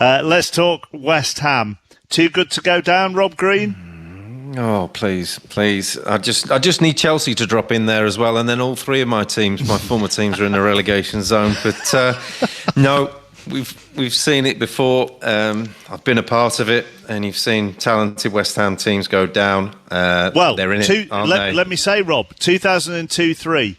Let's talk West Ham. Too good to go down, Rob Green? Oh, please. I just need Chelsea to drop in there as well, and then all three of my former teams, are in the relegation zone. But no, we've seen it before. I've been a part of it, and you've seen talented West Ham teams go down. They're in it, aren't they? Let me say, Rob, 2002-03.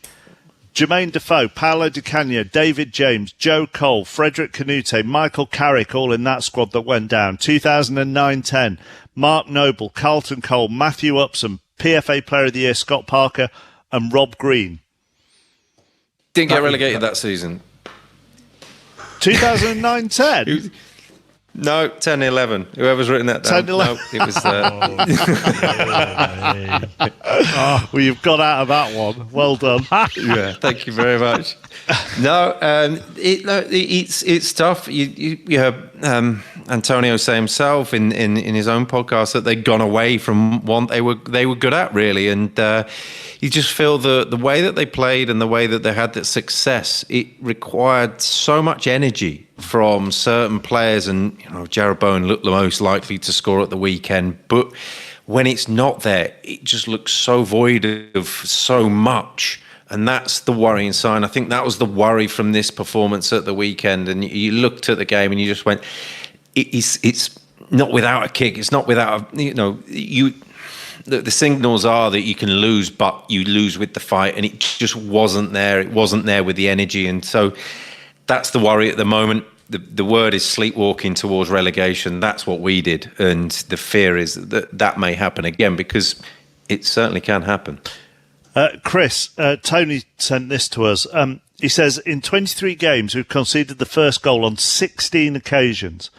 Jermaine Defoe, Paolo Di Canio, David James, Joe Cole, Frederick Canute, Michael Carrick, all in that squad that went down. 2009-10, Mark Noble, Carlton Cole, Matthew Upson, PFA Player of the Year Scott Parker, and Rob Green. Didn't get relegated that season. 2009-10? No, 10-11. Whoever's written that down. 10-11. No, it was... Well, you've got out of that one. Well done. Yeah, thank you very much. No, it's tough. You heard Antonio say himself in his own podcast that they'd gone away from one they were good at, really, and you just feel the way that they played and the way that they had that success. It required so much energy from certain players, and Jarrod Bowen looked the most likely to score at the weekend, but when it's not there, it just looks so void of so much. And that's the worrying sign. I think that was the worry from this performance at the weekend. And you looked at the game and you just went, it's not without a kick. It's not without, the signals are that you can lose, but you lose with the fight. And it just wasn't there. It wasn't there with the energy. And so that's the worry at the moment. The word is sleepwalking towards relegation. That's what we did. And the fear is that may happen again, because it certainly can happen. Chris, Tony sent this to us. He says, in 23 games, we've conceded the first goal on 16 occasions,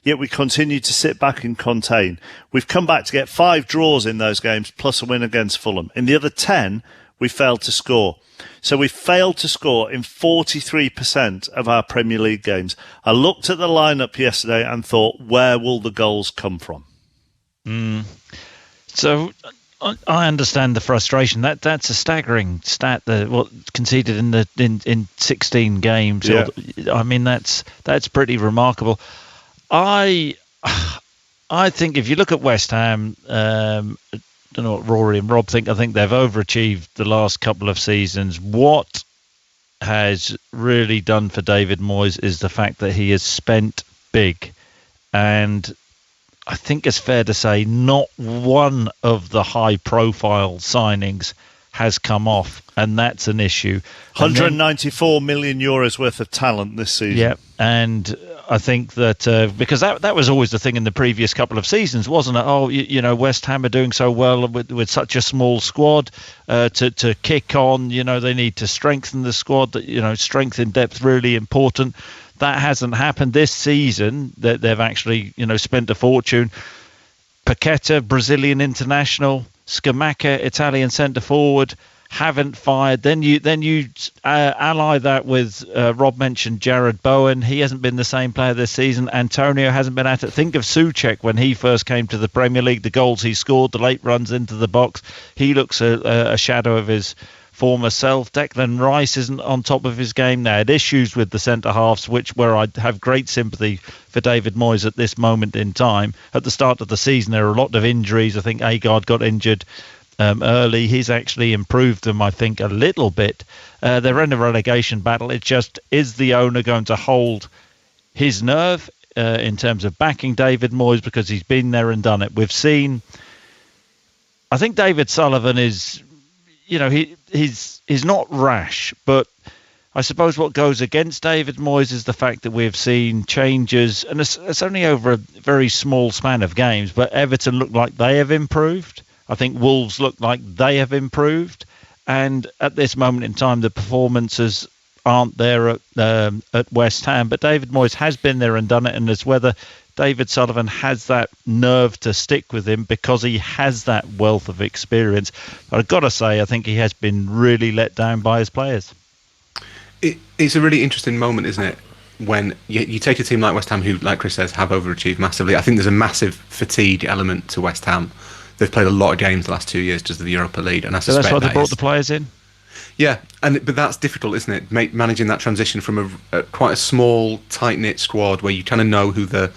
yet we continue to sit back and contain. We've come back to get 5 draws in those games, plus a win against Fulham. In the other 10, we failed to score. So we failed to score in 43% of our Premier League games. I looked at the lineup yesterday and thought, where will the goals come from? So I understand the frustration. That's a staggering stat. What conceded in 16 games. Yeah. I mean, that's pretty remarkable. I think if you look at West Ham, I don't know what Rory and Rob think. I think they've overachieved the last couple of seasons. What has really done for David Moyes is the fact that he has spent big, and I think it's fair to say not one of the high-profile signings has come off, and that's an issue. 194 million euros worth of talent this season. Yeah, and I think that because that was always the thing in the previous couple of seasons, wasn't it? Oh, West Ham are doing so well with such a small squad to kick on. They need to strengthen the squad. Strength in depth really important. That hasn't happened this season. That they've actually spent a fortune. Paqueta, Brazilian international, Scamacca, Italian centre forward, haven't fired. Then you ally that with Rob mentioned Jarrod Bowen. He hasn't been the same player this season. Antonio hasn't been at it. Think of Souček when he first came to the Premier League. The goals he scored, the late runs into the box. He looks a shadow of his former self. Declan Rice isn't on top of his game. They had issues with the centre-halves, where I have great sympathy for David Moyes at this moment in time. At the start of the season, there are a lot of injuries. I think Agard got injured early. He's actually improved them, I think, a little bit. They're in a relegation battle. It just, is the owner going to hold his nerve in terms of backing David Moyes, because he's been there and done it? We've seen, I think David Sullivan is, he's not rash, but I suppose what goes against David Moyes is the fact that we've seen changes, and it's only over a very small span of games, but Everton look like they have improved. I think Wolves look like they have improved. And at this moment in time, the performances aren't there at West Ham. But David Moyes has been there and done it, and it's whether David Sullivan has that nerve to stick with him, because he has that wealth of experience. But I've got to say, I think he has been really let down by his players. It's a really interesting moment, isn't it? When you take a team like West Ham, who, like Chris says, have overachieved massively. I think there's a massive fatigue element to West Ham. They've played a lot of games the last 2 years just of the Europa League, and I suspect that's why they brought the players in. Yeah, but that's difficult, isn't it? Managing that transition from quite a small, tight-knit squad where you kind of know who the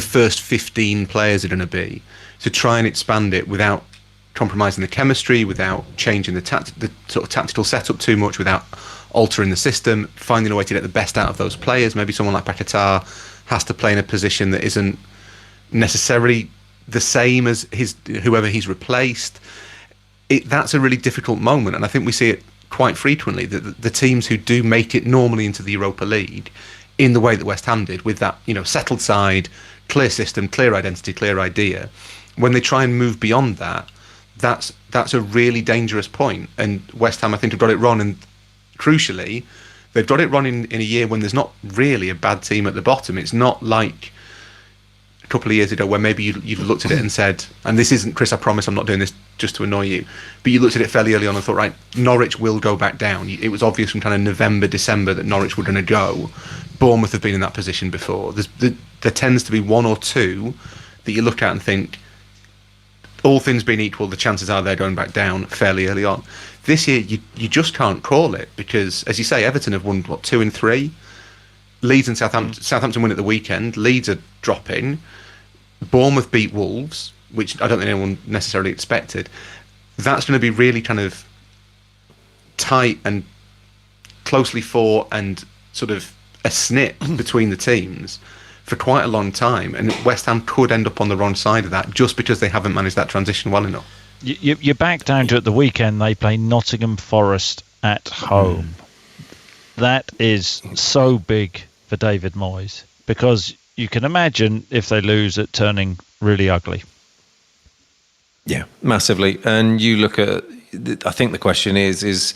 first 15 players are going to be, to try and expand it without compromising the chemistry, without changing the sort of tactical setup too much, without altering the system, finding a way to get the best out of those players. Maybe someone like Paquetá has to play in a position that isn't necessarily the same as whoever he's replaced. That's a really difficult moment, and I think we see it quite frequently, that the teams who do make it normally into the Europa League in the way that West Ham did, with that settled side, clear system, clear identity, clear idea, when they try and move beyond that, that's a really dangerous point. And West Ham, I think, have got it wrong, and crucially, they've got it wrong in a year when there's not really a bad team at the bottom. It's not like a couple of years ago where maybe you've looked at it and said, and this isn't, Chris, I promise I'm not doing this just to annoy you, but you looked at it fairly early on and thought, right, Norwich will go back down. It was obvious from kind of November, December that Norwich were going to go. Bournemouth have been in that position before. There tends to be one or two that you look at and think, all things being equal, the chances are they're going back down fairly early on. This year, you just can't call it, because, as you say, Everton have won, 2 and 3? Leeds and Southampton win at the weekend. Leeds are dropping. Bournemouth beat Wolves, which I don't think anyone necessarily expected. That's going to be really kind of tight and closely fought and sort of a snip between the teams for quite a long time. And West Ham could end up on the wrong side of that just because they haven't managed that transition well enough. You're back down to, at the weekend, they play Nottingham Forest at home. That is so big for David Moyes, because you can imagine if they lose it turning really ugly. Yeah, massively. And you look at, I think the question is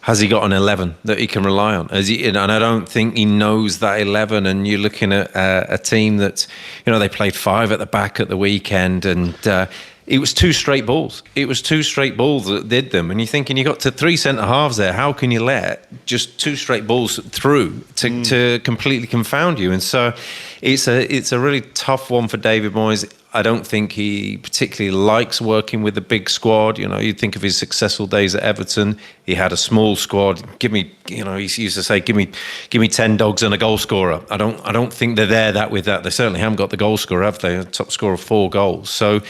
has he got an 11 that he can rely on? And I don't think he knows that 11. And you're looking at a team that, they played 5 at the back at the weekend, and it was 2 straight balls. It was 2 straight balls that did them. And you're thinking, you got to 3 centre-halves there. How can you let just 2 straight balls through to completely confound you? And so it's a really tough one for David Moyes. I don't think he particularly likes working with a big squad. You think of his successful days at Everton. He had a small squad. Give me, he used to say, give me 10 dogs and a goal scorer. I don't think they're there with that. They certainly haven't got the goal scorer, have they? A top scorer of 4 goals. So,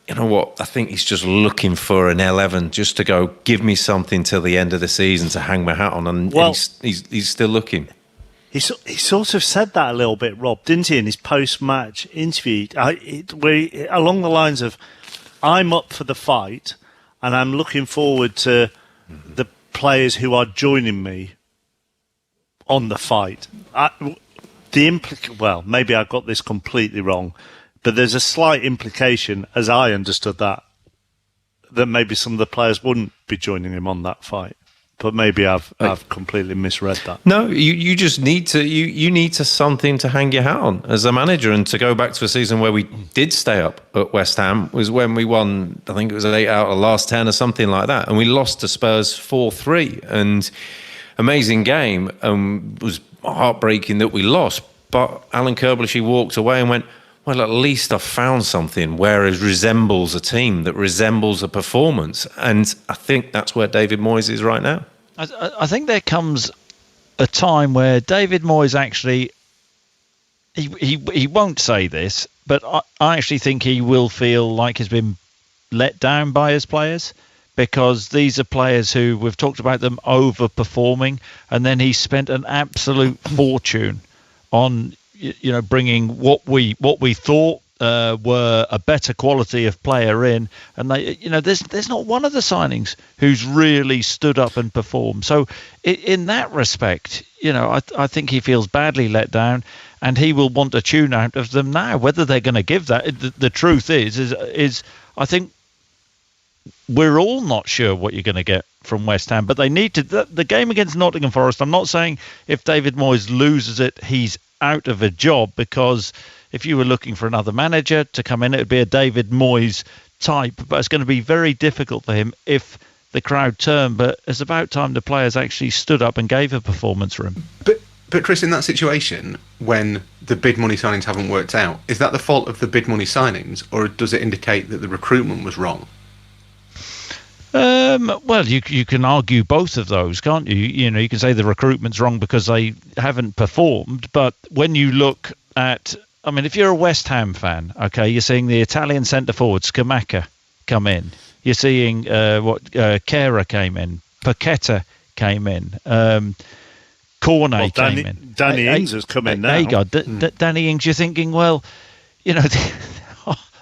you know what? I think he's just looking for an 11 just to go, give me something till the end of the season to hang my hat on. And he's still looking. He sort of said that a little bit, Rob, didn't he, in his post-match interview, along the lines of, I'm up for the fight and I'm looking forward to the players who are joining me on the fight. Maybe I got this completely wrong, but there's a slight implication, as I understood that maybe some of the players wouldn't be joining him on that fight. But maybe I've completely misread that. No, you just need to you need something to hang your hat on as a manager. And to go back to a season where we did stay up at West Ham was when we won, I think it was 8 out of the last 10 or something like that, and we lost to Spurs 4-3. And amazing game, was heartbreaking that we lost. But Alan Kerblishy walked away and went, well, at least I've found something where it resembles a team, that resembles a performance. And I think that's where David Moyes is right now. I think there comes a time where David Moyes actually, he won't say this, but I actually think he will feel like he's been let down by his players, because these are players who, we've talked about them overperforming, and then he spent an absolute fortune on bringing what we thought were a better quality of player in, and they, there's not one of the signings who's really stood up and performed. So in that respect, I think he feels badly let down, and he will want a tune out of them now. Whether they're going to give that, the truth is I think we're all not sure what you're going to get from West Ham, but they need to. The game against Nottingham Forest, I'm not saying if David Moyes loses it, he's out of a job, because if you were looking for another manager to come in, it would be a David Moyes type, but it's going to be very difficult for him if the crowd turn. But it's about time the players actually stood up and gave a performance for him. But Chris, in that situation, when the bid money signings haven't worked out, is that the fault of the bid money signings, or does it indicate that the recruitment was wrong? Well, you can argue both of those, can't you? You know, you can say the recruitment's wrong because they haven't performed, but when you look at, I mean, if you're a West Ham fan, okay, you're seeing the Italian centre forward Scamacca come in. You're seeing Kehrer came in, Paqueta came in, Cornet came in. Danny Ings has come in now. There you go, Danny Ings. You're thinking, well, you know,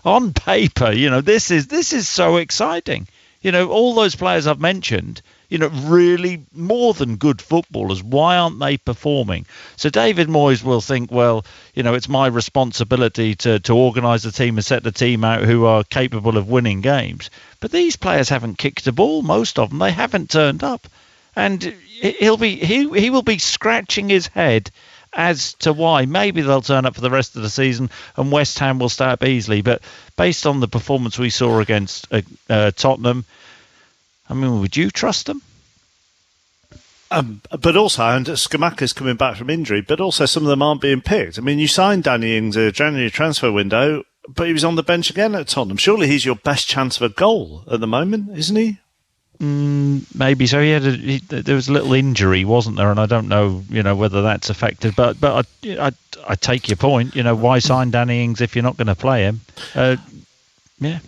on paper, you know, this is so exciting. You know, all those players I've mentioned, you know, really more than good footballers. Why aren't they performing? So David Moyes will think, well, you know, it's my responsibility to organise the team and set the team out who are capable of winning games. But these players haven't kicked a ball, most of them. They haven't turned up. And he will be scratching his head as to why. Maybe they'll turn up for the rest of the season and West Ham will start easily. But based on the performance we saw against Tottenham, I mean, would you trust them? But also, and Scamacca's coming back from injury, but also some of them aren't being picked. I mean, you signed Danny Ings a January transfer window, but he was on the bench again at Tottenham. Surely he's your best chance of a goal at the moment, isn't he? Maybe so. There was a little injury, wasn't there? And I don't know, you know, whether that's affected. But I take your point. You know, why sign Danny Ings if you're not going to play him? Yeah.